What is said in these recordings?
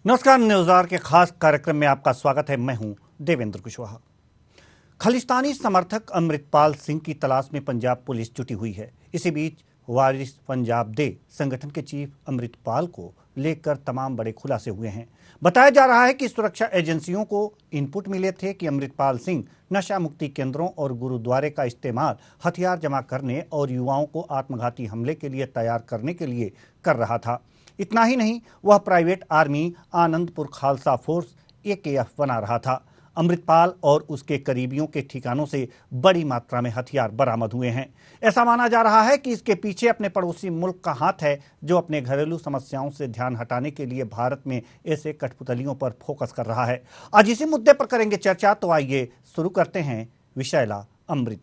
नमस्कार। न्यूज़ के खास कार्यक्रम में आपका स्वागत है। मैं हूं देवेंद्र कुशवाहा। खालिस्तानी समर्थक अमृतपाल सिंह की तलाश में पंजाब पुलिस जुटी हुई है। इसी बीच वारिस पंजाब दे संगठन के चीफ अमृतपाल को लेकर तमाम बड़े खुलासे हुए हैं। बताया जा रहा है कि सुरक्षा एजेंसियों को इनपुट मिले थे कि अमृतपाल सिंह नशा मुक्ति केंद्रों और गुरुद्वारे का इस्तेमाल हथियार जमा करने और युवाओं को आत्मघाती हमले के लिए तैयार करने के लिए कर रहा था। इतना ही नहीं, वह private army Anandpur Khalsa force AKF बना रहा था। अमृतपाल और उसके करीबियों के ठिकानों से बड़ी मात्रा में हथियार बरामद हुए हैं। ऐसा माना जा रहा है कि इसके पीछे अपने पड़ोसी मुल्क का हाथ है, जो अपने घरेलू समस्याओं से ध्यान हटाने के लिए भारत में ऐसे कठपुतलियों पर फोकस कर रहा है। आज इसी मुद्दे पर करेंगे चर्चा, तो आइए शुरू करते हैं विषैला अमृत।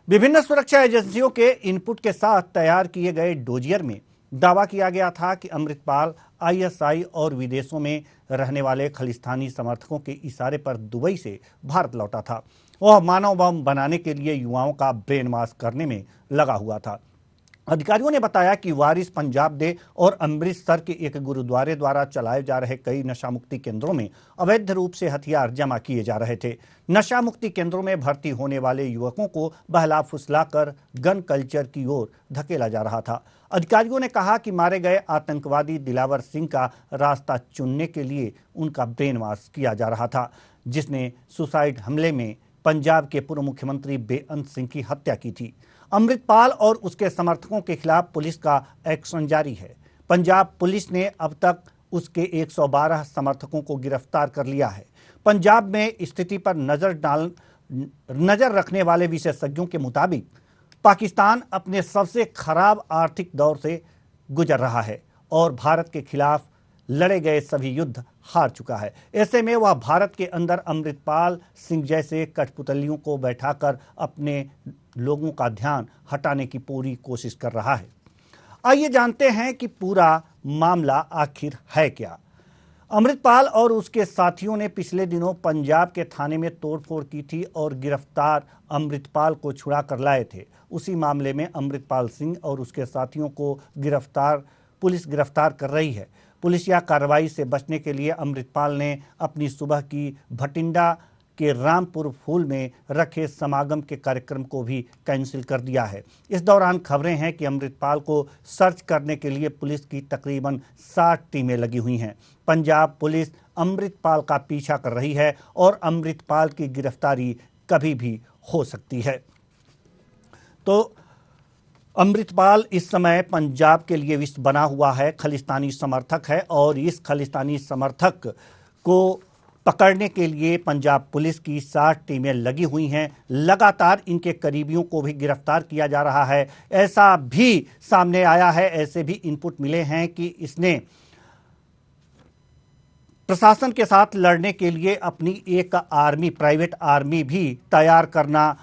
विभिन्न सुरक्षा एजेंसियों के इनपुट के साथ तैयार किए गए डोजियर में दावा किया गया था कि अमृतपाल ISI और विदेशों में रहने वाले खालिस्तानी समर्थकों के इशारे पर दुबई से भारत लौटा था। वह मानव बम बनाने के लिए युवाओं का ब्रेन वॉश करने में लगा हुआ था। अधिकारियों ने बताया कि वारिस पंजाब दे और अमृतसर के एक गुरुद्वारे द्वारा चलाए जा रहे कई नशा मुक्ति केंद्रों में अवैध रूप से हथियार जमा किए जा रहे थे। नशा मुक्ति केंद्रों में भर्ती होने वाले युवकों को बहला फुसलाकर गन कल्चर की ओर धकेला जा रहा था। अधिकारियों ने कहा कि मारे गए आतंकवादी दिलावर सिंह का रास्ता चुनने के लिए उनका ब्रेन वॉश किया जा रहा था, जिसने सुसाइड हमले में पंजाब के पूर्व मुख्यमंत्री बेअंत सिंह की हत्या की थी। अमृतपाल और उसके समर्थकों के खिलाफ पुलिस का एक्शन जारी है। पंजाब पुलिस ने अब तक उसके 112 समर्थकों को गिरफ्तार कर लिया है। पंजाब में स्थिति पर नजर रखने वाले विशेषज्ञों के मुताबिक पाकिस्तान अपने सबसे खराब आर्थिक दौर से गुजर रहा है और भारत के खिलाफ लड़े गए सभी युद्ध हार चुका है। ऐसे में वह भारत के अंदर अमृतपाल सिंह जैसे कठपुतलियों को बैठाकर अपने लोगों का ध्यान हटाने की पूरी कोशिश कर रहा है। आइए जानते हैं कि पूरा मामला आखिर है क्या। अमृतपाल और उसके साथियों ने पिछले दिनों पंजाब के थाने में तोड़फोड़ की थी और गिरफ्तार अमृतपाल को छुड़ा कर लाए थे। उसी मामले में अमृतपाल सिंह और उसके साथियों को पुलिस गिरफ्तार कर रही है। पुलिस या कार्रवाई से बचने के लिए अमृतपाल ने अपनी सुबह की भटिंडा के रामपुर फूल में रखे समागम के कार्यक्रम को भी कैंसिल कर दिया है। इस दौरान खबरें हैं कि अमृतपाल को सर्च करने के लिए पुलिस की तकरीबन 60 टीमें लगी हुई हैं। पंजाब पुलिस अमृतपाल का पीछा कर रही है और अमृतपाल की गिरफ्तारी कभी भी हो सकती है। तो अमृतपाल इस समय पंजाब के लिए विष बना हुआ है, खालिस्तानी समर्थक है और इस खालिस्तानी समर्थक को पकड़ने के लिए पंजाब पुलिस की 60 टीमें लगी हुई हैं। लगातार इनके करीबियों को भी गिरफ्तार किया जा रहा है। ऐसा भी सामने आया है, ऐसे भी इनपुट मिले हैं कि इसने प्रशासन के साथ लड़ने के लिए अपनी एक प्राइवेट आर्मी भी तैयार करना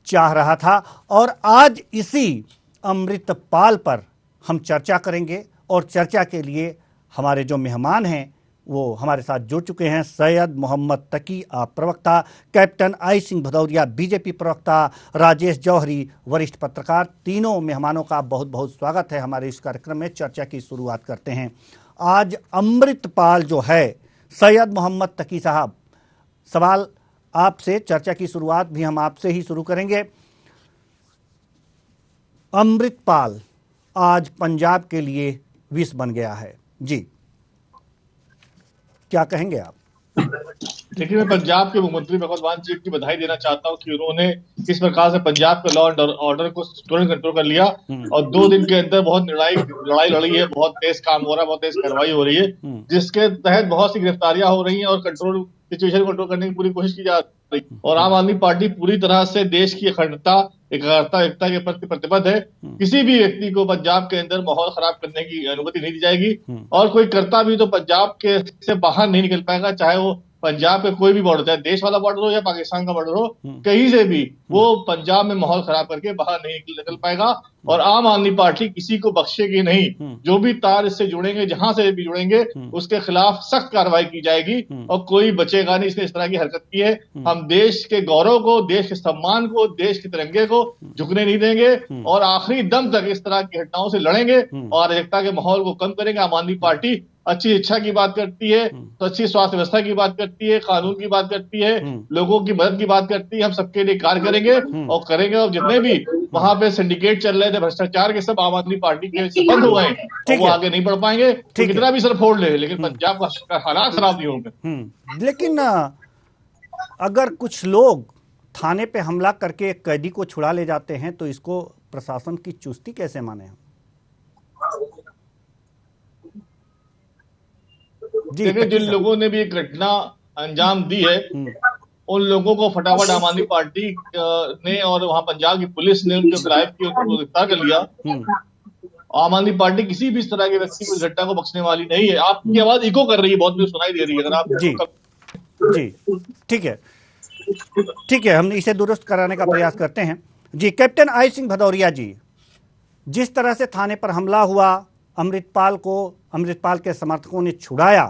चाह रहा था। और आज इसी अमृतपाल पर हम चर्चा करेंगे और चर्चा के लिए हमारे जो मेहमान हैं वो हमारे साथ जुड़ चुके हैं। सैयद मोहम्मद तकी प्रवक्ता, captain I Singh Bhadauria BJP प्रवक्ता, राजेश जौहरी वरिष्ठ पत्रकार। तीनों मेहमानों का बहुत बहुत स्वागत है हमारे इस कार्यक्रम में। चर्चा की शुरुआत करते हैं। आज अमृतपाल जो है, सैयद मोहम्मद तकी साहब, सवाल आपसे, चर्चा की शुरुआत भी हम आपसे ही शुरू करेंगे। अमृतपाल आज पंजाब के लिए विष बन गया है जी, क्या कहेंगे आप? देखिए, मैं पंजाब के मुख्यमंत्री भगवंत मान जी की बधाई देना चाहता हूं कि उन्होंने किस प्रकार से पंजाब के लॉ एंड ऑर्डर को तुरंत कंट्रोल कर लिया और 2 दिन के अंदर बहुत लड़ाई लड़ी है, बहुत तेज काम हो रहा है, बहुत तेज कार्रवाई हो रही है, जिसके तहत बहुत सी गिरफ्तारियां हो रही हैं और सिचुएशन को कंट्रोल करने की पूरी कोशिश की जा रही है। और आम आदमी पार्टी पूरी तरह से देश की अखंडता, एकता के प्रति प्रतिबद्ध है। किसी भी व्यक्ति को पंजाब के अंदर माहौल खराब करने की अनुमति नहीं दी जाएगी और कोई करता भी तो पंजाब के से बाहर नहीं निकल पाएगा, चाहे वो पंजाब के कोई भी बॉर्डर, चाहे देश वाला बॉर्डर हो या पाकिस्तान का बॉर्डर हो, कहीं से भी वो पंजाब में माहौल खराब करके बाहर नहीं निकल पाएगा। और आम आदमी पार्टी किसी को बख्शेगी नहीं। जो भी तार इससे जुड़ेंगे, जहां से भी जुड़ेंगे, उसके खिलाफ सख्त कार्रवाई की जाएगी और कोई बचेगा नहीं। इसने इस तरह की हरकत की है। हम देश के गौरव को, देश के सम्मान को, देश के तिरंगे को झुकने नहीं देंगे और आखिरी दम तक इस तरह की घटनाओं से लड़ेंगे और अराजकता के माहौल को कम करेंगे। आम आदमी पार्टी अच्छी शिक्षा की बात करती है, तो अच्छी स्वास्थ्य व्यवस्था की बात करती है, कानून की बात करती है, लोगों की मदद की बात करती है। हम सबके लिए कार्य करेंगे और करेंगे। और जितने भी वहां पे सिंडिकेट चल रहे थे भ्रष्टाचार के, सब आम आदमी पार्टी के से बंद हो गए और वो आगे नहीं बढ़ पाएंगे। तो कितना भी सर फोड़ ले, लेकिन पंजाब का हालात खराब नहीं होंगे। लेकिन अगर कुछ लोग थाने पे हमला करके एक कैदी को छुड़ा ले जाते हैं तो इसको प्रशासन की चुस्ती कैसे माने? देखिए, जिन लोगों ने भी एक घटना अंजाम दी है, उन लोगों को फटाफट आम आदमी पार्टी ने और वहां पंजाब की पुलिस ने उनको गिरफ्तार की, उनको गिरफ्तार कर लिया। आम आदमी पार्टी किसी भी इस तरह के व्यक्ति को, घटना को बख्शने वाली नहीं है। आपकी आवाज इको कर रही है, बहुत सुनाई दे रही है। अगर आप जी ठीक है, ठीक है, हम इसे दुरुस्त कराने का प्रयास करते हैं। जी, कैप्टन आई सिंह भदौरिया जी, जिस तरह से थाने पर हमला हुआ, अमृतपाल को अमृतपाल के समर्थकों ने छुड़ाया,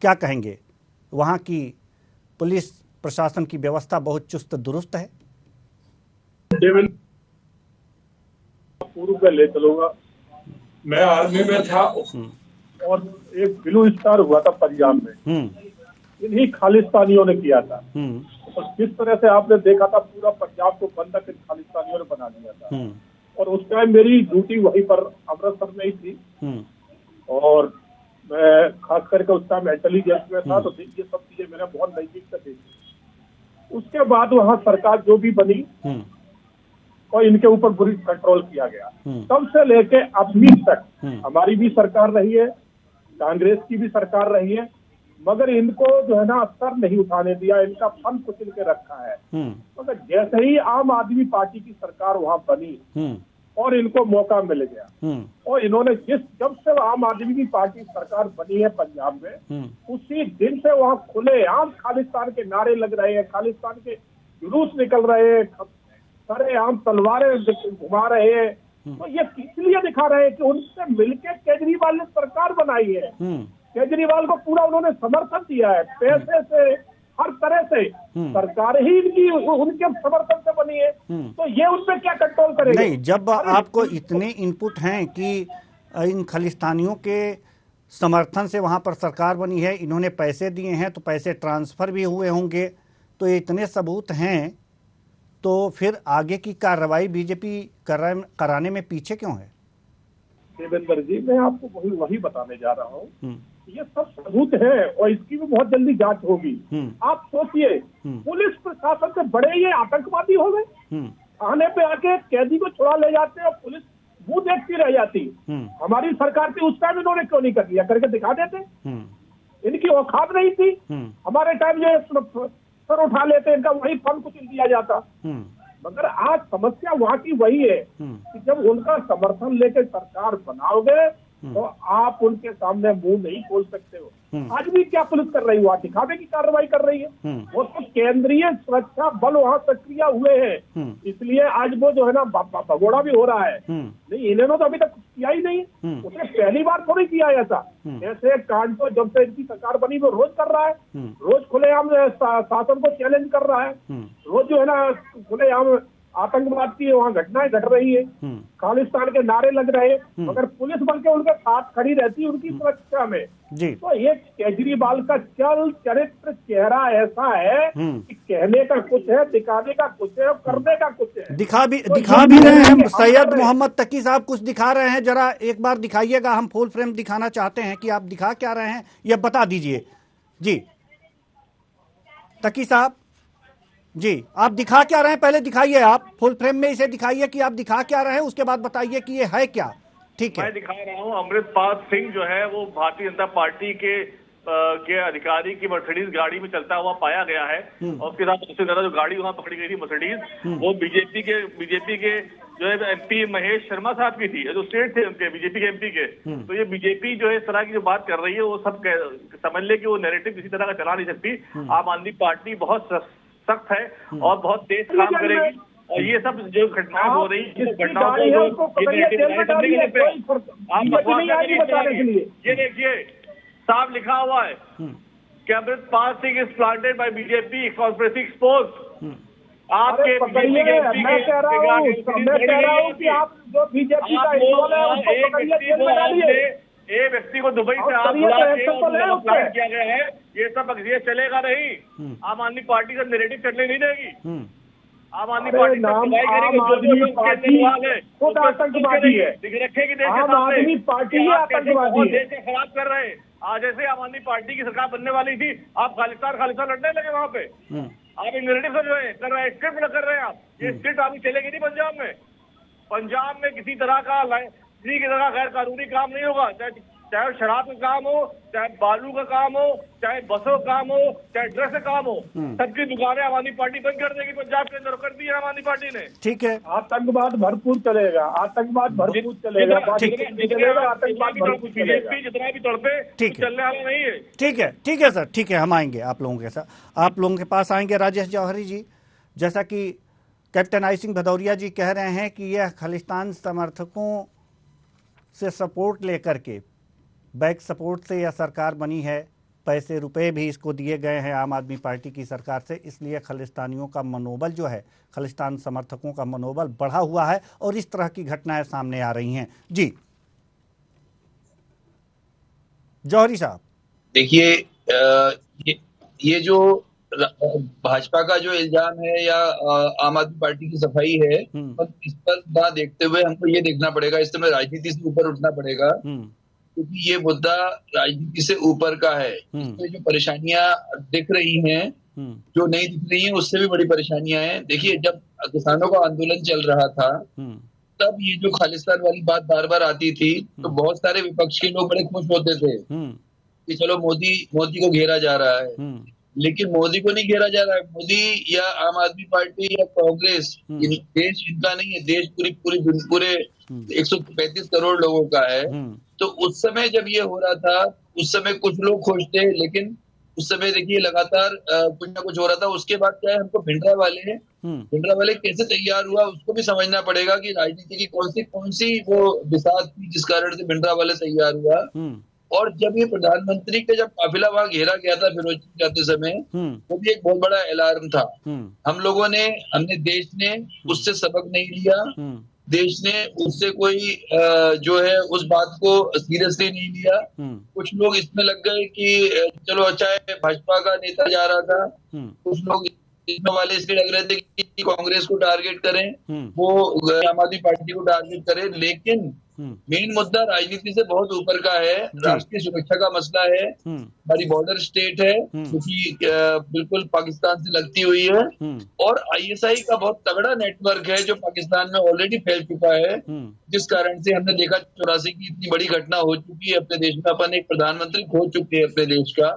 क्या कहेंगे? वहां की पुलिस प्रशासन की व्यवस्था बहुत चुस्त दुरुस्त है। पूर्व में ले चलूंगा, मैं आर्मी में था और एक ब्लू स्टार हुआ था पंजाब में, इन्हीं खालिस्तानियों ने किया था। और किस तरह से आपने देखा था, पूरा पंजाब को बंधक इन खालिस्तानियों ने बना दिया था। और उस टाइम मेरी ड्यूटी वहीं पर अमृतसर में ही थी और मैं खास करके उस टाइम इंटेलिजेंस में था, तो ये सब चीजें मैंने बहुत नजदीक से देखी। उसके बाद वहाँ सरकार जो भी बनी और इनके ऊपर बुरी कंट्रोल किया गया। तब से लेके अभी तक हमारी भी सरकार रही है, कांग्रेस की भी सरकार रही है, मगर इनको जो है ना सर नहीं उठाने दिया, इनका फन कुचल के रखा है। मगर जैसे ही आम आदमी पार्टी की सरकार वहाँ बनी और इनको मौका मिल गया और इन्होंने जब से आम आदमी की पार्टी सरकार बनी है पंजाब में, उसी दिन से वहाँ खुलेआम खालिस्तान के नारे लग रहे हैं, खालिस्तान के जुलूस निकल रहे हैं, सरेआम तलवारें घुमा रहे हैं। तो ये इसलिए दिखा रहे हैं कि उनसे मिलकर केजरीवाल ने सरकार बनाई है। केजरीवाल को पूरा उन्होंने समर्थन दिया है, पैसे से, हर तरह से सरकार ही इनकी उनके समर्थन से बनी है। तो ये उनपे क्या कंट्रोल करेगा? नहीं, जब आपको इतने इनपुट हैं कि इन खालिस्तानियों के समर्थन से वहां पर सरकार बनी है, इन्होंने पैसे दिए हैं, तो पैसे ट्रांसफर भी हुए होंगे, तो इतने सबूत हैं, तो फिर आगे की कार्रवाई बीजेपी कराने में पीछे क्यों है? देवेंद्र जी, मैं आपको वही बताने जा रहा हूँ। ये सब सबूत है और इसकी भी बहुत जल्दी जांच होगी। आप सोचिए, पुलिस प्रशासन से बड़े ये आतंकवादी हो गए। थाने पे आके कैदी को छुड़ा ले जाते और पुलिस मुंह देखती रह जाती। हमारी सरकार थी उस टाइम, इन्होंने क्यों नहीं कर लिया? करके दिखा देते। इनकी औकात नहीं थी। हमारे टाइम ये सर उठा लेते, इनका वही फन कुचल दिया जाता। मगर आज समस्या वहाँ की वही है कि जब उनका समर्थन लेकर सरकार बनाओगे तो आप उनके सामने मुंह नहीं खोल सकते हो। आज भी क्या पुलिस कर रही है? वहाँ दिखावे की कार्रवाई कर रही है। वो तो केंद्रीय सुरक्षा बल वहाँ सक्रिय हुए हैं, इसलिए आज वो जो है ना भगोड़ा भी हो रहा है। नहीं, इन्होंने तो अभी तक कुछ किया ही नहीं। उसने पहली बार थोड़ी किया ऐसा। ऐसे कांड तो जब से इनकी सरकार बनी वो रोज कर रहा है। रोज खुलेआम शासन को चैलेंज कर रहा है। रोज जो है ना खुलेआम आतंकवाद की वहाँ घटनाएं घट रही है, खालिस्तान के नारे लग रहे हैं, मगर पुलिस बल के उनके साथ खड़ी रहती है उनकी सुरक्षा में। तो ये केजरीवाल का चरित्र चेहरा ऐसा है कि कहने का कुछ है, दिखाने का कुछ है और करने का कुछ है। दिखा भी रहे हैं। सैयद मोहम्मद तकी साहब कुछ दिखा रहे हैं, जरा एक बार दिखाइएगा। हम फुल फ्रेम दिखाना चाहते हैं कि आप दिखा क्या रहे हैं, यह बता दीजिए। जी तकी साहब, जी आप दिखा क्या रहे हैं? पहले दिखाइए, आप फुल फ्रेम में इसे दिखाइए कि आप दिखा क्या रहे हैं, उसके बाद बताइए कि ये है क्या। ठीक है, मैं दिखा रहा हूँ अमृतपाल सिंह जो है वो भारतीय जनता पार्टी के के अधिकारी की मर्सिडीज गाड़ी में चलता हुआ पाया गया है और उसके साथ सबसे ज्यादा जो गाड़ी वहां पकड़ी गई थी मर्सिडीज वो बीजेपी के जो है एमपी महेश शर्मा साहब की थी, जो स्टेट थे उनके बीजेपी के एमपी के। तो ये बीजेपी जो है इस तरह की जो बात कर रही है वो सब समझ ले कि वो नैरेटिव किसी तरह का चला नहीं सकती। आम आदमी पार्टी बहुत सख्त है और बहुत तेज काम करेगी और ये सब जो घटनाएं हो रही है घटनाओं को ये देखिए साफ लिखा हुआ है कि Amritpal Singh is planted by BJP conspiracy exposed. आपके मैं कह रहा हूँ कि आप जो बीजेपी का हिस्सा है उसको पकड़िए, जेल में डालिए। एक व्यक्ति को दुबई से आप बुला के प्लान किया गया है, ये सब ये चलेगा नहीं। आम आदमी पार्टी का नैरेटिव चलने नहीं देगी। आम आदमी पार्टी खुद आतंकवादी है, रखेगी आम आदमी पार्टी ही आतंकवादी है, देश को खराब कर रहे हैं। आज जैसे आम आदमी पार्टी की सरकार बनने वाली थी आप खालिस्तान लड़ने लगे वहां पे। आप एक नैरेटिव कर रहे हैं, स्क्रिप्ट कर रहे हैं आप। ये स्क्रिप्ट अभी चलेगी नहीं पंजाब में। पंजाब में किसी तरह का गैर कानूनी काम नहीं होगा, चाहे शराब का काम हो, चाहे बालू का काम हो, चाहे बसों का काम हो, चाहे ड्रग्स का काम हो, सबकी दुकानें आम आदमी पार्टी बंद कर देगी पंजाब के अंदर। कर दी है आम आदमी पार्टी ने। ठीक है, आतंकवाद भरपूर चलेगा, आतंकवाद भरपूर चलेगा, आतंकवाद भरपूर चलेगा, जितना भी तड़पे चलने वाला नहीं है। ठीक है सर, ठीक है, हम आएंगे आप लोगों के साथ, आप लोगों के पास आएंगे। राजेश जौहरी जी, जैसा कि कैप्टन आई सिंह भदौरिया जी कह रहे हैं कि यह खालिस्तान समर्थकों से सपोर्ट लेकर के, बैक सपोर्ट से यह सरकार बनी है, पैसे रुपए भी इसको दिए गए हैं आम आदमी पार्टी की सरकार से, इसलिए खालिस्तानियों का मनोबल जो है, खालिस्तान समर्थकों का मनोबल बढ़ा हुआ है और इस तरह की घटनाएं सामने आ रही हैं। जी जौहरी साहब, देखिए ये जो भाजपा का जो इल्जाम है या आम आदमी पार्टी की सफाई है, इस पर ना देखते हुए हमको ये देखना पड़ेगा, इस समय राजनीति से ऊपर उठना पड़ेगा, क्योंकि ये मुद्दा राजनीति से ऊपर का है। इसमें जो परेशानियां दिख रही हैं, जो नहीं दिख रही हैं, उससे भी बड़ी परेशानियां हैं। देखिए, जब किसानों का आंदोलन चल रहा था तब ये जो खालिस्तान वाली बात बार बार आती थी तो बहुत सारे विपक्ष के लोग बड़े खुश होते थे कि चलो मोदी को घेरा जा रहा है। लेकिन मोदी को नहीं घेरा जा रहा है। मोदी या आम आदमी पार्टी या कांग्रेस, देश इनका नहीं है, देश पूरे 135 करोड़ लोगों का है। तो उस समय जब ये हो रहा था, उस समय कुछ लोग खुश थे, लेकिन उस समय देखिए लगातार कुछ ना कुछ हो रहा था। उसके बाद क्या है, हमको भिंडरावाले कैसे तैयार हुआ उसको भी समझना पड़ेगा कि राजनीति की कौन सी वो बिसात थी जिस कारण से भिंडरावाले तैयार हुआ। और जब ये प्रधानमंत्री का जब काफिला वहां घेरा गया था फिरोजपुर जाते समय, वो भी एक बहुत बड़ा अलार्म था। हमने देश ने उससे सबक नहीं लिया, देश ने उससे कोई जो है उस बात को सीरियसली नहीं लिया। कुछ लोग इसमें लग गए कि चलो अच्छा है भाजपा का नेता जा रहा था, कुछ लोग इसमें वाले इसलिए लग रहे थे कि कांग्रेस को टारगेट करें, वो आम आदमी पार्टी को टारगेट करें। लेकिन मेन मुद्दा राजनीति से बहुत ऊपर का है, राष्ट्रीय सुरक्षा का मसला है। हमारी बॉर्डर स्टेट है क्योंकि बिल्कुल पाकिस्तान से लगती हुई है, और आईएसआई का बहुत तगड़ा नेटवर्क है जो पाकिस्तान में ऑलरेडी फैल चुका है, जिस कारण से हमने देखा 84 की इतनी बड़ी घटना हो चुकी है अपने देश में, अपन एक प्रधानमंत्री खो चुके हैं अपने देश का।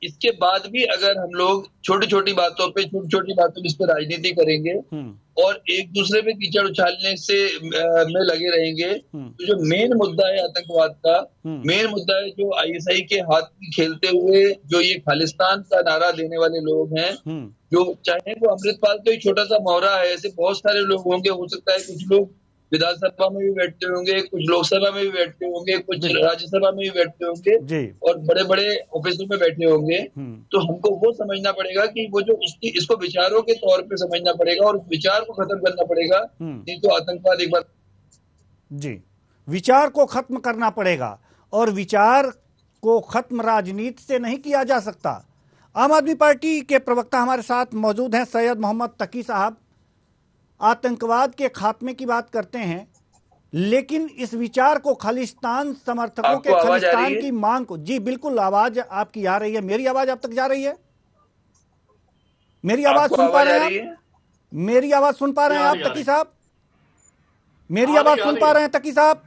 इसके बाद भी अगर हम लोग छोटी छोटी बातों पे इस पर राजनीति करेंगे और एक दूसरे पे कीचड़ उछालने से में लगे रहेंगे, तो जो मेन मुद्दा है आतंकवाद का, मेन मुद्दा है जो आईएसआई के हाथ में खेलते हुए जो ये खालिस्तान का नारा देने वाले लोग हैं, जो चाहे वो अमृतपाल तो एक छोटा सा मोहरा है, ऐसे बहुत सारे लोग होंगे। हो सकता है कुछ लोग विधानसभा में भी बैठते होंगे, कुछ लोकसभा में भी बैठते होंगे, कुछ राज्यसभा में भी बैठते होंगे और बड़े बड़े ऑफिसों में बैठे होंगे। तो हमको वो समझना पड़ेगा कि वो जो इसको विचारों के तौर पे समझना पड़ेगा और विचार को खत्म करना पड़ेगा, नहीं तो आतंकवाद एक बार विचार को खत्म करना पड़ेगा, और विचार को खत्म राजनीति से नहीं किया जा सकता। आम आदमी पार्टी के प्रवक्ता हमारे साथ मौजूद हैं, सैयद मोहम्मद तकी साहब। आतंकवाद के खात्मे की बात करते हैं, लेकिन इस विचार को खालिस्तान समर्थकों के खालिस्तान की मांग को, जी बिल्कुल आवाज आपकी आ रही है। मेरी आवाज आप तक जा रही है? मेरी आवाज सुन पा रहे हैं आप? मेरी आवाज सुन पा रहे हैं आप तकी साहब? मेरी आवाज सुन पा रहे हैं तकी साहब?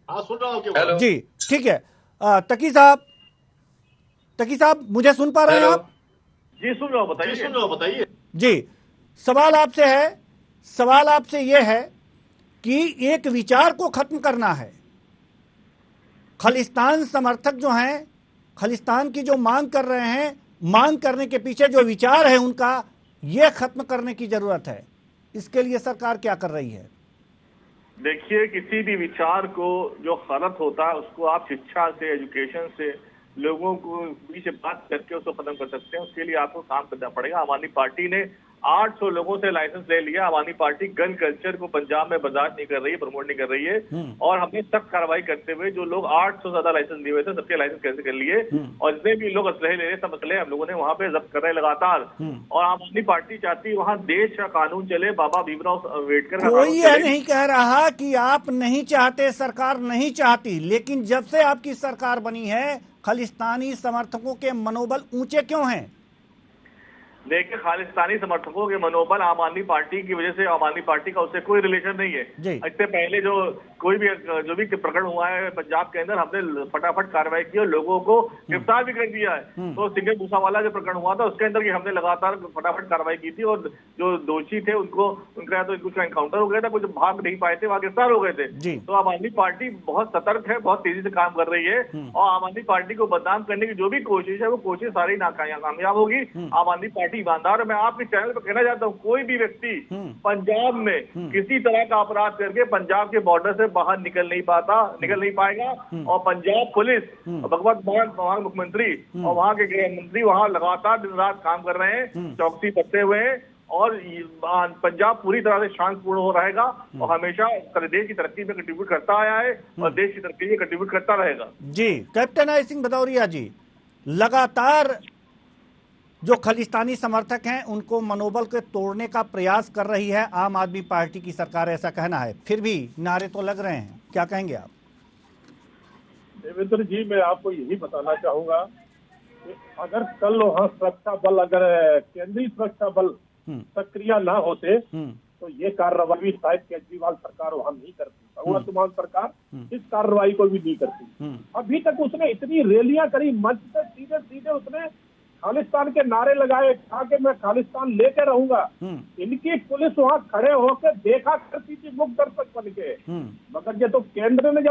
सुन रहा हूं। जी ठीक है। तकी साहब, तकी साहब मुझे सुन पा रहे हैं आप? जी सुन रहा हूं, बताइए। जी, सवाल आपसे यह है कि एक विचार को खत्म करना है। खालिस्तान समर्थक जो हैं, खालिस्तान की जो मांग कर रहे हैं, मांग करने के पीछे जो विचार है उनका, यह खत्म करने की जरूरत है। इसके लिए सरकार क्या कर रही है? देखिए, किसी भी विचार को जो गलत होता है उसको आप शिक्षा से, एजुकेशन से, लोगों को बीच बात करके उसको खत्म कर सकते हैं। उसके लिए आपको काम करना पड़ेगा। आम आदमी पार्टी ने 800 लोगों से लाइसेंस ले लिया। आम आदमी पार्टी गन कल्चर को पंजाब में बर्दाश्त नहीं कर रही है, प्रमोट नहीं कर रही है। और हमने सख्त कार्रवाई करते हुए जो लोग 800 ज्यादा लाइसेंस लिए हुए थे, सबके लाइसेंस कैसे कर लिए, और जितने भी लोग असलहे ले रहे, सब असलहे हम लोगों ने वहां पे जब्त कर रहे हैं लगातार। और आम आदमी पार्टी चाहती है वहां देश का कानून चले, बाबा भीमराव अम्बेडकर का कोई यह नहीं कह रहा कि आप नहीं चाहते, सरकार नहीं चाहती, लेकिन जब से आपकी सरकार बनी है खालिस्तानी समर्थकों के मनोबल ऊंचे क्यों हैं? देखिए, खालिस्तानी समर्थकों के मनोबल आम आदमी पार्टी की वजह से, आम आदमी पार्टी का उससे कोई रिलेशन नहीं है। इससे पहले जो भी प्रकरण हुआ है पंजाब के अंदर, हमने फटाफट कार्रवाई की और लोगों को गिरफ्तार भी कर दिया है। तो सिंगर मूसावाला जो प्रकरण हुआ था उसके अंदर भी हमने लगातार फटाफट कार्रवाई की थी, और जो दोषी थे उनका तो कुछ एनकाउंटर हो गया था, कुछ भाग नहीं पाए थे, वहां गिरफ्तार हो गए थे। तो आम आदमी पार्टी बहुत सतर्क है, बहुत तेजी से काम कर रही है, और आम आदमी पार्टी को बदनाम करने की जो भी कोशिश है वो कोशिश सारी नाकामयाब होगी। आम आदमी पार्टी ईमानदार है। मैं आपके चैनल पर कहना चाहता हूँ, कोई भी व्यक्ति पंजाब में किसी तरह का अपराध करके पंजाब के बॉर्डर से बाहर निकल नहीं पाएगा। और पंजाब पुलिस, भगवंत मान मुख्यमंत्री और वहां के गृह मंत्री वहां लगातार दिन रात काम कर रहे हैं, चौकसी करते हुए, और पंजाब पूरी तरह से शांतिपूर्ण हो रहेगा और हमेशा देश की तरक्की में कंट्रीब्यूट करता आया है और देश की तरक्की में कंट्रीब्यूट करता रहेगा। जी, कैप्टन अजय सिंह भदौरिया जी, लगातार जो खालिस्तानी समर्थक हैं उनको मनोबल के तोड़ने का प्रयास कर रही है आम आदमी पार्टी की सरकार, ऐसा कहना है, फिर भी नारे तो लग रहे हैं, क्या कहेंगे आप? देवेंद्र जी, मैं आपको यही बताना चाहूंगा कि अगर कल वहाँ सुरक्षा बल, अगर केंद्रीय सुरक्षा बल सक्रिय ना होते तो ये कार्रवाई शायद केजरीवाल सरकार वहां नहीं करती, भगवंत मान सरकार इस कार्रवाई को भी नहीं करती। अभी तक उसने इतनी रैलियां करी, मंच पे सीधे सीधे उसने खालिस्तान के नारे लगाए, कि मैं खालिस्तान लेके रहूंगा। इनकी पुलिस वहां खड़े होकर देखा करती थी मुख्य दर्शक बन के। मगर ये तो केंद्र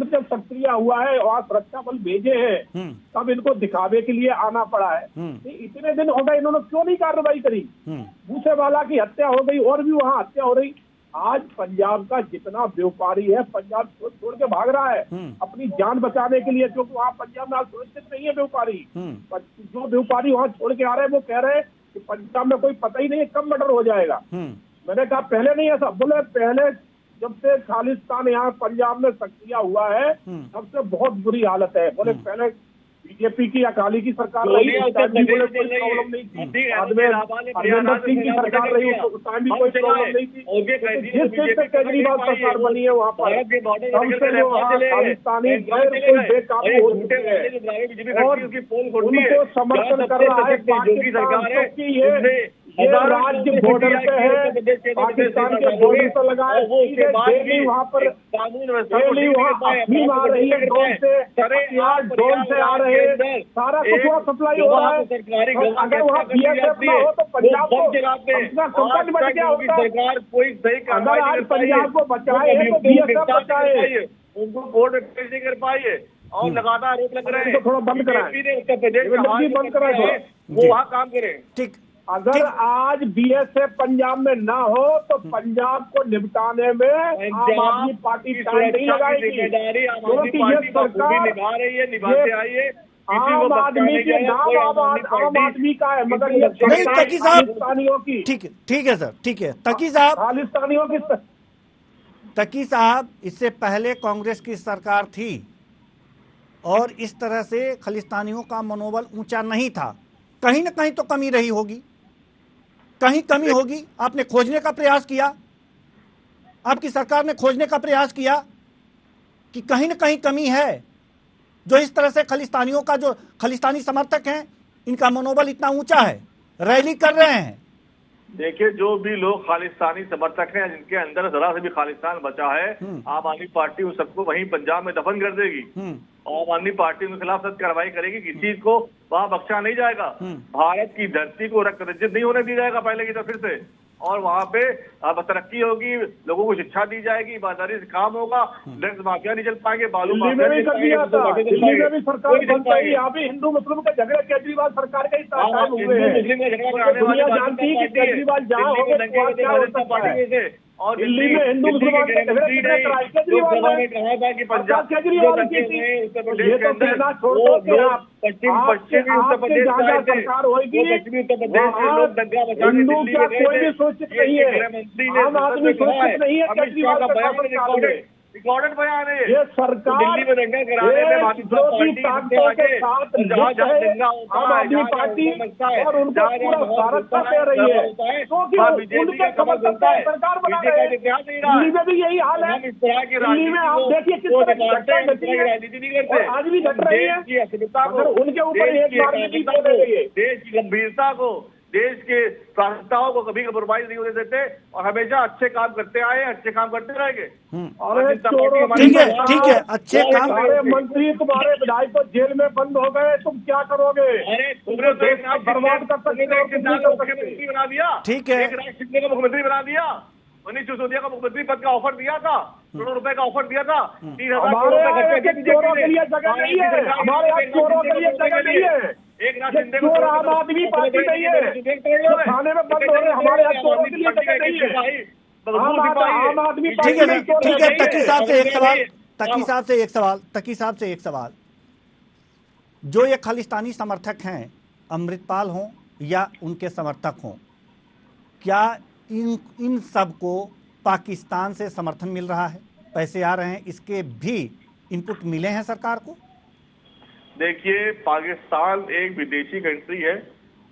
जब सक्रिय हुआ है, वहाँ सुरक्षा बल भेजे हैं, तब इनको दिखावे के लिए आना पड़ा है। इतने दिन हो गए, इन्होंने क्यों नहीं कार्रवाई करी? मूसेवाला की हत्या हो गई और भी वहाँ हत्या हो रही। आज पंजाब का जितना व्यापारी है, पंजाब छोड़ के भाग रहा है अपनी जान बचाने के लिए, क्योंकि वहाँ पंजाब में सुरक्षित नहीं है व्यापारी। जो व्यापारी वहाँ छोड़ के आ रहे हैं वो कह रहे हैं कि पंजाब में कोई पता ही नहीं है कब मर्डर हो जाएगा। मैंने कहा पहले नहीं ऐसा, बोले पहले जब से खालिस्तान यहाँ पंजाब में सक्रिय हुआ है सबसे बहुत बुरी हालत है। बोले पहले बीजेपी की अकाली की सरकार रही, कोई प्रॉब्लम नहीं थी, हरविंदर सिंह की सरकार रही, उस टाइम भी कोई प्रॉब्लम नहीं थी। जिस देश से केजरीवाल सरकार बनी है वहाँ पर सबसे जो खालिस्तानी कोई बेकाबू हो चुके हैं और उनको समर्थन कर रहा है पाकिस्तान, क्योंकि ये राज्य बॉर्डर पे है, पाकिस्तान के बॉर्डर पर लगा है। डेली वहाँ पर डेली वहाँ अफीम आ रही है, ड्रोन से आ रहे हैं, सारा कुछ वहाँ सप्लाई हो रहा है। अगर वहाँ बीएसएफ ना हो तो पंजाब को संकट बच गया होता। अगर आज पंजाब को बचाए तो बीएसएफ बचाए, उनको कोर्ट में पेश नहीं कर पाए और लगातार आरोप लग रहे हैं। थोड़ा बंद कराए, उत्तर प्रदेश में बंद कराए, वो वहाँ काम करें। ठीक, अगर आज बीएसएफ पंजाब में ना हो तो पंजाब को निपटाने में आम आदमी पार्टी टाइम नहीं लगाएगी, क्योंकि ये सरकार निभा रही है, निभाते आई है। आम आदमी के नाम आम आदमी का है, मगर ये खालिस्तानियों की। ठीक है सर, ठीक है तकी साहब, खालिस्तानियों की। तकी साहब, इससे पहले कांग्रेस की सरकार थी और इस तरह से खालिस्तानियों का मनोबल ऊंचा नहीं था। कहीं ना कहीं तो कमी रही होगी, कहीं कमी होगी। आपने खोजने का प्रयास किया, आपकी सरकार ने खोजने का प्रयास किया कि कहीं ना कहीं कमी है, जो इस तरह से खालिस्तानियों का, जो खालिस्तानी समर्थक हैं, इनका मनोबल इतना ऊंचा है, रैली कर रहे हैं, देखिए, जो भी लोग खालिस्तानी समर्थक हैं, जिनके अंदर जरा से भी खालिस्तान बचा है, आम आदमी पार्टी उन सबको वहीं पंजाब में दफन कर देगी। आम आदमी पार्टी उनके खिलाफ सख्त कार्रवाई करेगी। किसी को वहां बख्शा नहीं जाएगा। भारत की धरती को रक्त रंजित नहीं होने दिया जाएगा पहले की तरह फिर से। और वहां पे अब तरक्की होगी, लोगों को शिक्षा दी जाएगी, ईमानदारी से काम होगा, ड्रग्स माफिया नहीं चल पाएंगे, बालू माफिया नहीं चल पाएंगे। दिल्ली में भी सरकार बन गई, यहाँ पे हिंदू मुस्लिम का झगड़ा केजरीवाल सरकार का ही साथ हुए हैं। दुनिया जानती है कि केजरीवाल जहाँ होंगे क्या हो सकता है। और दिल्ली में हिंदू मुसलमान के झगड़े केजरीवाल ने कहा था कि पंजाब केजरीवाल की थी, ये तो कहना छोड़ दो कि आप पश्चिमी उत्तर प्रदेश सरकार होगी, हिंदू क्या कोई भी सोचित नहीं है, आम आदमी सोचित नहीं है केजरीवाल का रिकॉर्डेड बयान है। ये सरकार दिल्ली में दंगा कराने में विरोधी ताकतों के साथ आम आदमी पार्टी और उनको पूरा स्वागत दे रही है, क्योंकि उनके समर्थन से सरकार बना रहे हैं। दिल्ली में भी यही हाल है। दिल्ली में आप देखिए किस तरह की घटनाएं घटी है और आज भी घट रही है, मगर उनके ऊपर एक बार भी बोल रही है। देश की गंभीरता को, देश के प्राथमिकताओं को कभी कम्प्रोमाइज नहीं होने देते और हमेशा अच्छे काम करते आए, अच्छे काम करते रहेंगे। ठीक है, अच्छे काम। तुम्हारे मंत्री, तुम्हारे विधायक तो जेल में बंद हो गए, तुम क्या करोगे? अरे तुमने देश का बर्बाद कर सकते हो, मुख्यमंत्री बना दिया। ठीक है, एक राज शिंदे को मुख्यमंत्री बना दिया, मनीष सिसोदिया को मुख्यमंत्री पद का ऑफर दिया था, करोड़ रुपए का ऑफर दिया था, 30,000 करोड़ रुपए चोरों के लिए जगह नहीं है, हमारे यहाँ चोरों के लिए जगह नहीं है। एक चोर आम आदमी पार्टी नहीं है, थाने में बंद हो रहे, हमारे यहाँ चोरों के लिए जगह नहीं है। आम आदमी ठीक है, तकी साहब से एक सवाल, जो ये खालिस्तानी समर्थक हैं, अमृतपाल हों या उनके समर्थक हों, क्या इन सबको पाकिस्तान से समर्थन मिल रहा है, पैसे आ रहे हैं, इसके भी इनपुट मिले हैं सरकार को? देखिए, पाकिस्तान एक विदेशी कंट्री है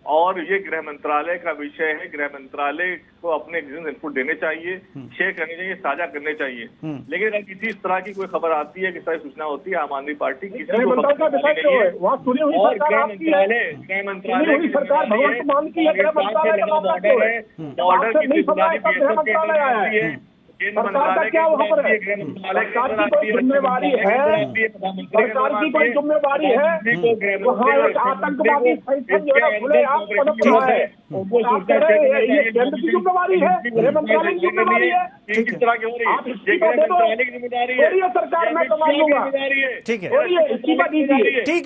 और ये गृह मंत्रालय का विषय है। गृह मंत्रालय को अपने इनपुट देने चाहिए, शेयर करने चाहिए, साझा करने चाहिए। लेकिन अगर किसी इस तरह की कोई खबर आती है, किस तरह की सूचना होती है, आम आदमी पार्टी किसी को गृह मंत्रालय सरकार भगवंत मान की है, गृह मंत्रालय ऑर्डर की जिम्मेदारी सरकार का क्या वहाँ पर है? सरकार की कोई जिम्मेवारी है? सरकार की कोई जिम्मेवारी है? वहाँ एक आतंकवादी संगठन जो है खुलेआम पनप रहा है, ये केंद्र की जिम्मेवारी है, गृह मंत्रालय की जिम्मेवारी है। किस तरह की हो रही है? आप इस्तीफा दे दो, सरकार मैं कमा लूंगा। ठीक है, इस्तीफा दीजिए। ठीक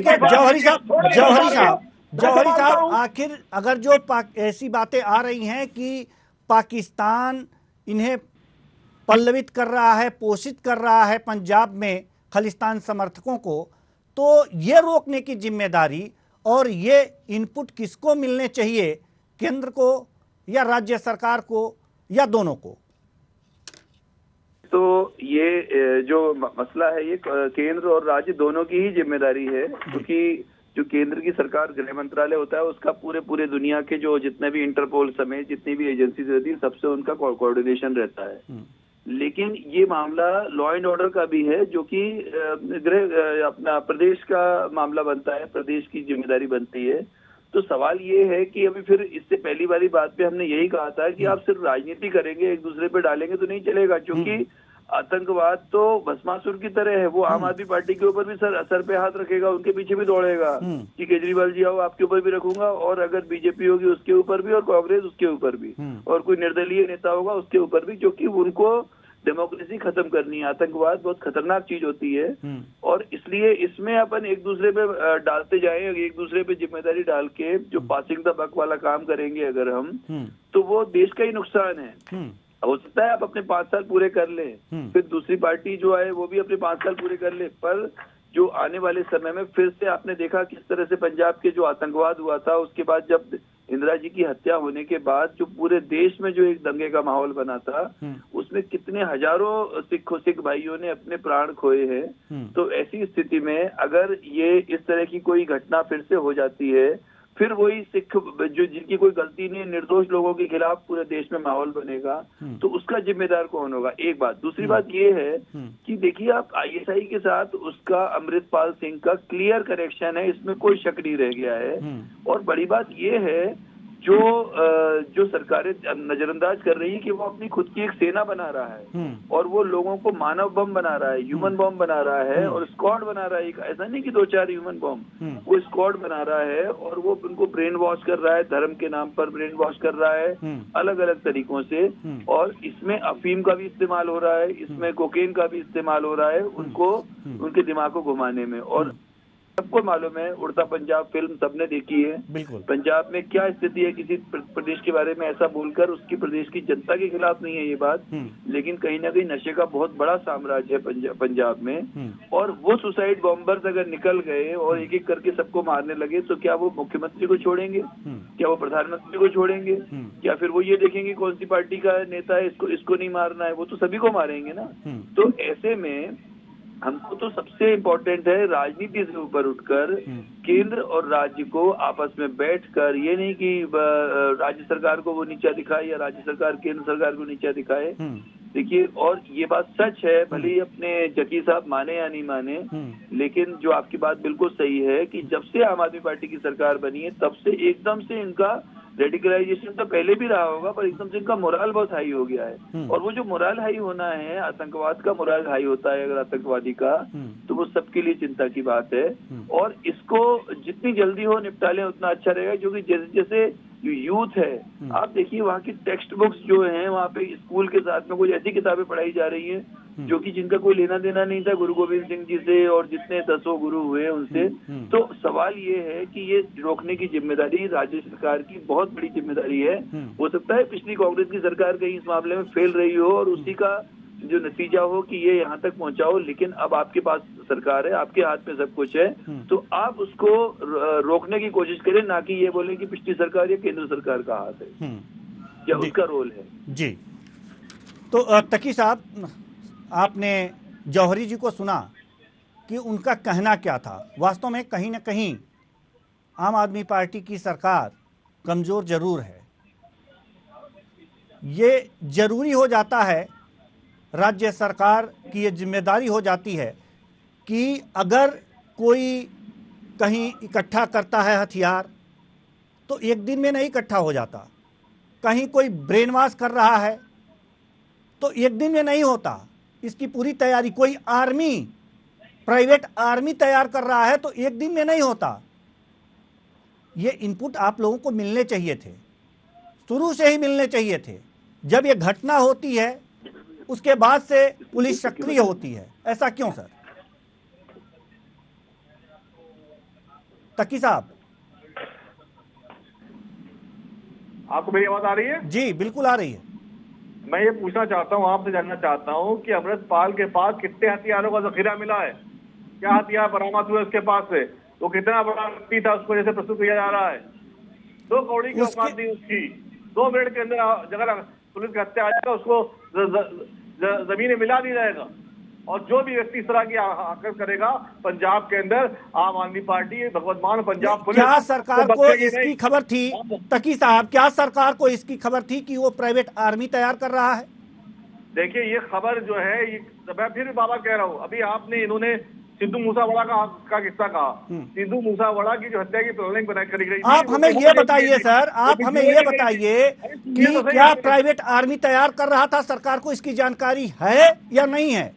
है, जौहरी साहब, आखिर अगर जो ऐसी बातें आ रही हैं कि पाकिस्तान इन्हें पल्लवित कर रहा है, पोषित कर रहा है पंजाब में खालिस्तान समर्थकों को, तो ये रोकने की जिम्मेदारी और ये इनपुट किसको मिलने चाहिए, केंद्र को या राज्य सरकार को या दोनों को? तो ये जो मसला है, ये केंद्र और राज्य दोनों की ही जिम्मेदारी है, क्योंकि जो केंद्र की सरकार गृह मंत्रालय होता है, उसका पूरे दुनिया के जो जितने भी इंटरपोल समेत जितनी भी एजेंसीज रहती है, सबसे उनका कोऑर्डिनेशन रहता है। लेकिन ये मामला लॉ एंड ऑर्डर का भी है, जो कि गृह अपना प्रदेश का मामला बनता है, प्रदेश की जिम्मेदारी बनती है। तो सवाल ये है कि अभी फिर इससे पहली वाली बात पे हमने यही कहा था कि आप सिर्फ राजनीति करेंगे, एक दूसरे पे डालेंगे तो नहीं चलेगा, क्योंकि आतंकवाद तो भस्मासुर की तरह है। वो आम आदमी पार्टी के ऊपर भी सर पे हाथ रखेगा, उनके पीछे भी दौड़ेगा कि केजरीवाल जी आओ, आपके ऊपर भी रखूंगा, और अगर बीजेपी होगी उसके ऊपर भी, और कांग्रेस उसके ऊपर भी, और कोई निर्दलीय नेता होगा उसके ऊपर भी, क्योंकि उनको डेमोक्रेसी खत्म करनी है। आतंकवाद बहुत खतरनाक चीज होती है, और इसलिए इसमें अपन एक दूसरे पे डालते जाएं, एक दूसरे पे जिम्मेदारी डाल के जो पासिंग द बक वाला काम करेंगे अगर हम, तो वो देश का ही नुकसान है। हो सकता है आप अपने 5 साल पूरे कर लें, फिर दूसरी पार्टी जो है वो भी अपने 5 साल पूरे कर ले, पर जो आने वाले समय में फिर से आपने देखा किस तरह से पंजाब के जो आतंकवाद हुआ था, उसके बाद जब इंदिरा जी की हत्या होने के बाद जो पूरे देश में जो एक दंगे का माहौल बना था, उसमें कितने हजारों सिख भाइयों ने अपने प्राण खोए हैं। तो ऐसी स्थिति में अगर ये इस तरह की कोई घटना फिर से हो जाती है, फिर वही सिख जो जिनकी कोई गलती नहीं, निर्दोष लोगों के खिलाफ पूरे देश में माहौल बनेगा, तो उसका जिम्मेदार कौन होगा? एक बात। दूसरी बात ये है कि देखिए, आप ISI के साथ उसका अमृतपाल सिंह का क्लियर कनेक्शन है, इसमें कोई शक नहीं रह गया है। और बड़ी बात ये है जो सरकारें नजरअंदाज कर रही है कि वो अपनी खुद की एक सेना बना रहा है और वो लोगों को मानव बम बना रहा है, ह्यूमन बम बना रहा है और स्क्वाड बना रहा है। ऐसा नहीं कि 2-4 ह्यूमन बम, वो स्क्वाड बना रहा है और वो उनको ब्रेन वॉश कर रहा है, धर्म के नाम पर ब्रेन वॉश कर रहा है अलग अलग तरीकों से। और इसमें अफीम का भी इस्तेमाल हो रहा है, इसमें कोकेन का भी इस्तेमाल हो रहा है उनको उनके दिमाग को घुमाने में। और सबको मालूम है, उड़ता पंजाब फिल्म सबने देखी है। बिल्कुल। पंजाब में क्या स्थिति है, किसी प्रदेश के बारे में ऐसा बोलकर उसकी प्रदेश की जनता के खिलाफ नहीं है ये बात, लेकिन कहीं ना कहीं नशे का बहुत बड़ा साम्राज्य है पंजाब में। और वो सुसाइड बॉम्बर्स अगर निकल गए और एक एक करके सबको मारने लगे तो क्या वो मुख्यमंत्री को छोड़ेंगे, क्या वो प्रधानमंत्री को छोड़ेंगे, क्या फिर वो ये देखेंगे कौन सी पार्टी का नेता है, इसको नहीं मारना है, वो तो सभी को मारेंगे ना। तो ऐसे में हमको तो सबसे इम्पोर्टेंट है राजनीति से ऊपर उठकर केंद्र और राज्य को आपस में बैठकर, ये नहीं कि राज्य सरकार को वो नीचा दिखाए या राज्य सरकार केंद्र सरकार को नीचा दिखाए। देखिए, और ये बात सच है, भले ही अपने जकी साहब माने या नहीं माने, लेकिन जो आपकी बात बिल्कुल सही है कि जब से आम आदमी पार्टी की सरकार बनी है तब से एकदम से इनका रेडिकलाइजेशन तो पहले भी रहा होगा, पर एकदम से इनका मोराल बहुत हाई हो गया है। और वो जो मोराल हाई होना है, आतंकवाद का मोराल हाई होता है अगर आतंकवादी का, तो वो सबके लिए चिंता की बात है। और इसको जितनी जल्दी हो निपटा लें उतना अच्छा रहेगा, क्योंकि जैसे जैसे जो यूथ है, आप देखिए वहाँ की टेक्स्ट बुक्स जो हैं, वहाँ पे स्कूल के साथ में कुछ ऐसी किताबें पढ़ाई जा रही हैं जो कि जिनका कोई लेना देना नहीं था गुरु गोविंद सिंह जी से और जितने 10 गुरु हुए उनसे। तो सवाल ये है कि ये रोकने की जिम्मेदारी राज्य सरकार की बहुत बड़ी जिम्मेदारी है। हो सकता है पिछली कांग्रेस की सरकार कहीं इस मामले में फेल रही हो और उसी का जो नतीजा हो कि ये यहाँ तक पहुँचाओ, लेकिन अब आपके पास सरकार है, आपके हाथ में सब कुछ है, तो आप उसको रोकने की कोशिश करें, ना कि ये बोले कि पिछली सरकार या केंद्र सरकार का हाथ है या उसका रोल है। जी, तो तकी साहब, आपने जौहरी जी को सुना कि उनका कहना क्या था। वास्तव में कहीं ना कहीं आम आदमी पार्टी की सरकार कमजोर जरूर है। ये जरूरी हो जाता है, राज्य सरकार की ये जिम्मेदारी हो जाती है कि अगर कोई कहीं इकट्ठा करता है हथियार तो एक दिन में नहीं इकट्ठा हो जाता। कहीं कोई ब्रेन वॉश कर रहा है तो एक दिन में नहीं होता। इसकी पूरी तैयारी, कोई आर्मी, प्राइवेट आर्मी तैयार कर रहा है तो एक दिन में नहीं होता। ये इनपुट आप लोगों को मिलने चाहिए थे, शुरू से ही मिलने चाहिए थे। जब ये घटना होती है उसके बाद से पुलिस सक्रिय होती है, ऐसा क्यों सर? तकी साहब, आपको मेरी आवाज आ रही है? जी बिल्कुल आ रही है। मैं ये पूछना चाहता हूँ, आपसे जानना चाहता हूँ कि अमृतपाल के पास कितने हथियारों का जखीरा मिला है, क्या हथियार बरामद हुए उसके पास से, वो कितना बड़ा व्यक्ति था उसको जैसे प्रस्तुत किया जा रहा है। 2 कौड़ी की औकात थी उसकी, 2 मिनट के अंदर जगह पुलिस का हत्या आ जाएगा, उसको जमीन मिला दी जाएगा। और जो भी व्यक्ति इस तरह की हरकत करेगा पंजाब के अंदर, आम आदमी पार्टी, भगवत मान पंजाब पुलिस, क्या सरकार को इसकी खबर थी तकी साहब, क्या सरकार को इसकी खबर थी कि वो प्राइवेट आर्मी तैयार कर रहा है? देखिए, ये खबर जो है, ये मैं फिर बाबा कह रहा हूँ, अभी आपने इन्होंने सिद्धू मूसावाला का किस्सा कहा। सिद्धू मूसावाला की जो हत्या की प्लानिंग बनाई करी गई, आप हमें ये बताइए सर, आप हमें ये बताइए कि क्या प्राइवेट आर्मी तैयार कर रहा था, सरकार को इसकी जानकारी है या नहीं है?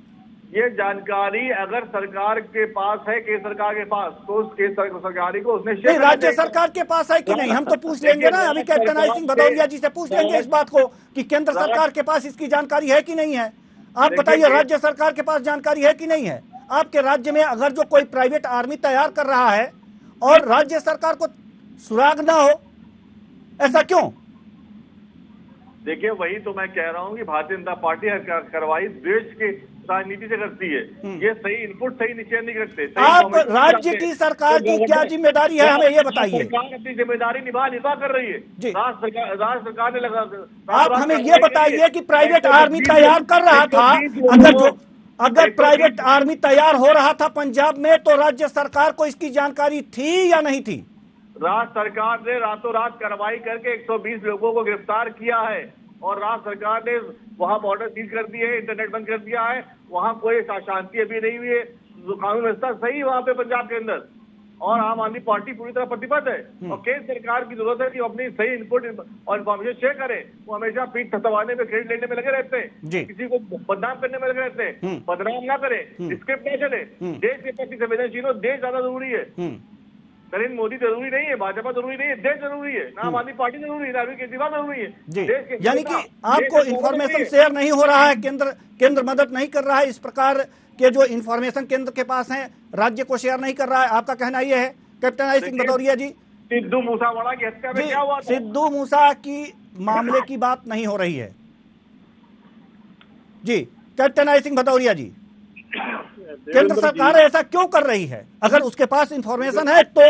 ये जानकारी अगर सरकार के पास है, केंद्र सरकार के पास, तो उस केंद्र सरकारी को उसने नहीं, राज्य सरकार के पास है कि नहीं, हम तो पूछ लेंगे ना। अभी कैप्टन आई सिंह भदौरिया जी से पूछ लेंगे इस बात को कि केंद्र सरकार के पास इसकी जानकारी है कि नहीं है। आप बताइए, राज्य सरकार के पास जानकारी है कि नहीं है? आपके राज्य में अगर जो कोई प्राइवेट आर्मी तैयार कर रहा है और राज्य सरकार को सुराग ना हो, ऐसा क्यों? देखिए, वही तो मैं कह रहा हूँ कि भारतीय जनता पार्टी कार्रवाई देश की राजनीति से करती है। ये सही इनपुट, सही निश्चय नहीं करते। आप राज्य की सरकार की क्या जिम्मेदारी है, हमें ये बताइए। सरकार अपनी जिम्मेदारी निभा कर रही है। राज्य सरकार ने लगा। आप हमें ये बताइए कि प्राइवेट आर्मी तैयार कर रहा था, अगर प्राइवेट आर्मी तैयार हो रहा था पंजाब में, तो राज्य सरकार को इसकी जानकारी थी या नहीं थी? राज्य सरकार ने रातों रात कार्रवाई करके 120 लोगों को गिरफ्तार किया है और राज्य सरकार ने वहां बॉर्डर सील कर दिए है, इंटरनेट बंद कर दिया है, वहां कोई शांति अभी नहीं हुई है, कानून व्यवस्था सही वहां पे पंजाब के अंदर। और आम आदमी पार्टी पूरी तरह प्रतिबद्ध है। और केंद्र सरकार की जरूरत है कि अपनी सही इनपुट और इन्फॉर्मेशन शेयर करे। वो हमेशा पीठ थपथपाने में, क्रेडिट लेने में लगे रहते हैं, किसी को बदनाम करने में लगे रहते हैं। बदनाम ना करे, स्क्रिप्ट ना चले, देश के प्रति संवेदनशील हो, देश ज्यादा जरूरी है। नरेंद्र मोदी जरूरी नहीं है, भाजपा जरूरी नहीं है, देश जरूरी है, आम आदमी पार्टी जरूरी है, अरविंद केजरीवाल जरूरी है। जी, यानी कि आपको इंफॉर्मेशन शेयर नहीं हो रहा है, केंद्र मदद नहीं कर रहा है, इस प्रकार के जो इंफॉर्मेशन केंद्र के पास है राज्य को शेयर नहीं कर रहा है, आपका कहना यह है कैप्टन आई सिंह भदौरिया जी? सिद्धू मूसावाला की हत्या में क्या हुआ था? सिद्धू मूसा की मामले की बात नहीं हो रही है जी। कैप्टन आई सिंह भदौरिया जी, केंद्र सरकार ऐसा क्यों कर रही है? अगर उसके पास इंफॉर्मेशन है तो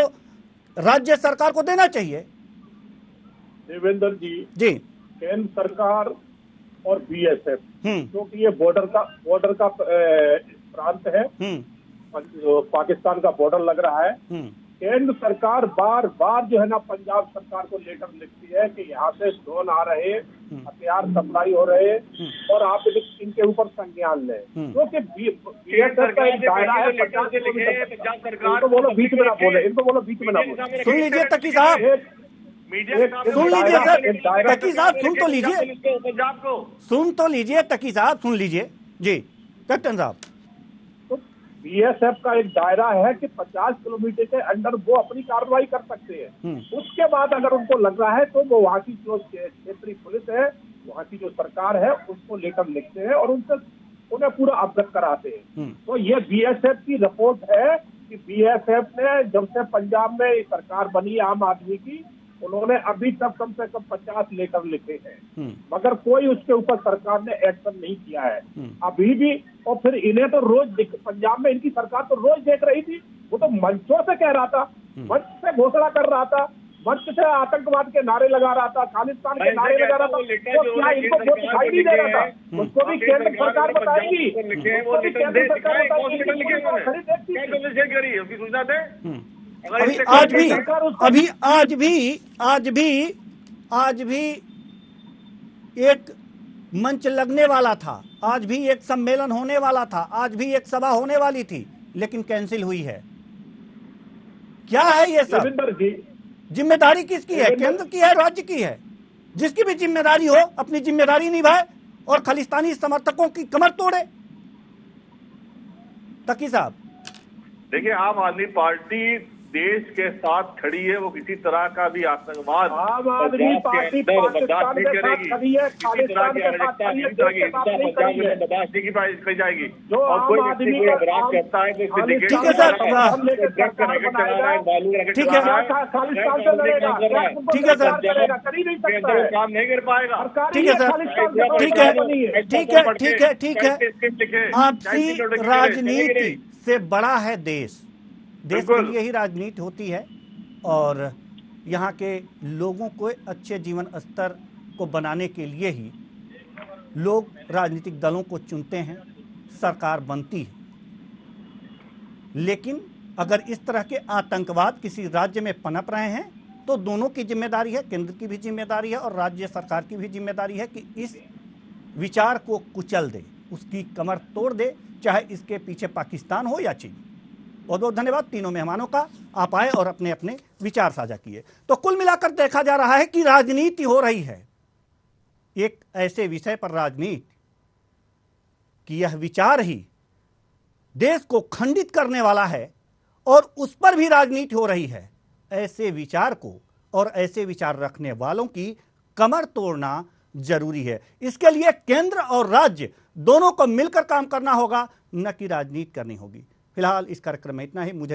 राज्य सरकार को देना चाहिए। देवेंद्र जी, केंद्र सरकार और बीएसएफ, क्योंकि ये बॉर्डर का प्रांत है, पाकिस्तान का बॉर्डर लग रहा है। केंद्र सरकार बार बार जो है ना पंजाब सरकार को लेटर लिखती है कि यहाँ से ड्रोन आ रहे, हथियार सप्लाई हो रहे और आप इनके ऊपर संज्ञान लें, क्योंकि बीएसएफ का एक दायरा है। पंजाब सरकार इनको बोलो बीच में ना बोले, इनको बोलो बीच में ना बोले। सुन लीजिए तकी साहब, सुन लीजिए सर, तकी साहब सुन तो लीजिए, पंजाब को सुन तो लीजिए, तकी साहब सुन लीजिए जी। कैप्टन साहब, बीएसएफ का एक दायरा है कि 50 किलोमीटर के अंदर वो अपनी कार्रवाई कर सकते हैं। उसके बाद अगर उनको लग रहा है तो वो वहाँ की जो क्षेत्रीय पुलिस है, वहाँ की जो सरकार है, उसको लेटर लिखते हैं और उन्हें पूरा अवगत कराते हैं। तो ये बीएसएफ की रिपोर्ट है कि बीएसएफ ने जब से पंजाब में सरकार बनी आम आदमी की, उन्होंने अभी तक कम से कम 50 लेटर लिखे हैं, मगर कोई उसके ऊपर सरकार ने एक्शन नहीं किया है अभी भी। और फिर इन्हें तो रोज पंजाब में इनकी सरकार तो रोज देख रही थी, वो तो मंचों से कह रहा था, मंच से घोषणा कर रहा था, मंच से आतंकवाद के नारे लगा रहा था, खालिस्तान के नारे लगा रहा था। तो क्या इनको वो दिखाई नहीं दे रहा था? उसको भी केंद्र सरकार बताएगी, उसको भी केंद्र सरकार बताएगी। आज भी एक मंच लगने वाला था, आज भी एक सम्मेलन होने वाला था, आज भी एक सभा होने वाली थी, लेकिन कैंसिल हुई है। क्या है ये सब? जिम्मेदारी किसकी है? केंद्र की है, राज्य की है? जिसकी भी जिम्मेदारी हो अपनी जिम्मेदारी निभाए और खालिस्तानी समर्थकों की कमर तोड़े। तकी साहब, देखिए, आम आदमी पार्टी देश के साथ खड़ी है, वो किसी तरह का भी आतंकवाद आम आदमी पार्टी बर्दाश्त नहीं करेगी, किसी तरह की अराजकता, किसी तरह की हिंसा पंजाब में बर्दाश्त नहीं की जाएगी। और कोई व्यक्ति को अपराध करता है तो ठीक है सर, ठीक है, ठीक है सर, काम नहीं कर पाएगा। ठीक है सर, ठीक है, ठीक है, ठीक है, ठीक है। आपसी राजनीति से बड़ा है देश, देश के लिए ही राजनीति होती है और यहाँ के लोगों को अच्छे जीवन स्तर को बनाने के लिए ही लोग राजनीतिक दलों को चुनते हैं, सरकार बनती है। लेकिन अगर इस तरह के आतंकवाद किसी राज्य में पनप रहे हैं तो दोनों की जिम्मेदारी है, केंद्र की भी जिम्मेदारी है और राज्य सरकार की भी जिम्मेदारी है कि इस विचार को कुचल दे, उसकी कमर तोड़ दे, चाहे इसके पीछे पाकिस्तान हो या चीन। बहुत बहुत धन्यवाद तीनों मेहमानों का, आप आए और अपने अपने विचार साझा किए। तो कुल मिलाकर देखा जा रहा है कि राजनीति हो रही है, एक ऐसे विषय पर राजनीति कि यह विचार ही देश को खंडित करने वाला है और उस पर भी राजनीति हो रही है। ऐसे विचार को और ऐसे विचार रखने वालों की कमर तोड़ना जरूरी है। इसके लिए केंद्र और राज्य दोनों को मिलकर काम करना होगा, न कि राजनीति करनी होगी। फिलहाल इस कार्यक्रम में इतना ही। मुझे